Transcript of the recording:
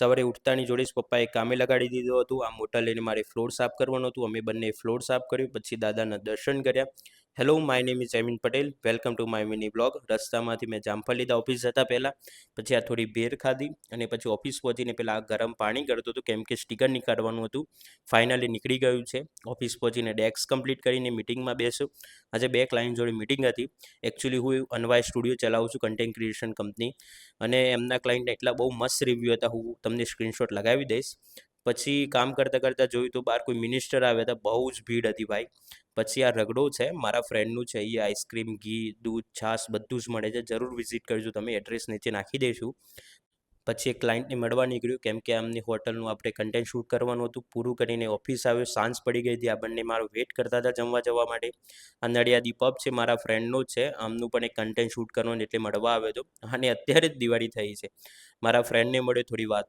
સવારે ઉઠતાની જોડે જ પપ્પાએ કામે લગાડી દીધું હતું. આ મોટર લઈને મારે ફ્લોર સાફ કરવાનું હતું. અમે બંને ફ્લોર સાફ કર્યું, પછી દાદાના દર્શન કર્યા. Hello, my name is Amin Patel. Welcome to my mini blog. રસ્તામાંથી મેં જામફળ લીધા ઓફિસ જતા પહેલાં. પછી આ થોડી ભેર ખાધી અને પછી ઓફિસ પહોંચીને પહેલાં આ ગરમ પાણી કરતો હતો, કેમ કે સ્ટીકર નીકાળવાનું હતું. ફાઇનલી નીકળી ગયું છે. ઓફિસ પહોંચીને ડેસ્ક કમ્પ્લીટ કરીને મિટિંગમાં બેસ્યો. આજે 2 ક્લાયન્ટ જોડે મિટિંગ હતી. એકચ્યુઅલી હું અનવાય સ્ટુડિયો ચલાવું છું, કન્ટેન્ટ ક્રિએશન કંપની, અને એમના ક્લાયન્ટને એટલા બહુ મસ્ત રિવ્યૂ હતા, હું તમને સ્ક્રીનશોટ લગાવી દઈશ. પછી કામ કરતાં કરતાં જોયું તો બહાર કોઈ મિનિસ્ટર આવ્યા હતા, બહુ જ ભીડ હતી ભાઈ. પછી આ રગડો છે, મારા ફ્રેન્ડનું છે. અહીંયા આઈસ્ક્રીમ, ઘી, દૂધ, છાશ બધું જ મળે છે. જરૂર વિઝિટ કરજો તમે, એડ્રેસ નીચે નાખી દઈશું. પછી એક ક્લાયન્ટને મળવા નીકળ્યું, કેમ કે આમની હોટલનું આપણે કન્ટેન્ટ શૂટ કરવાનું હતું. પૂરું કરીને ઓફિસ આવ્યો, સાંજ પડી ગઈ હતી. આ બંને મારો વેઇટ કરતા હતા જમવા જવા માટે. આ નડિયાદી પબ છે, મારા ફ્રેન્ડનું જ છે. આમનું પણ એક કન્ટેન્ટ શૂટ કરવાનું એટલે મળવા આવ્યો હતો. અને અત્યારે જ દિવાળી થઈ છે. મારા ફ્રેન્ડને મળ્યો, થોડી વાતો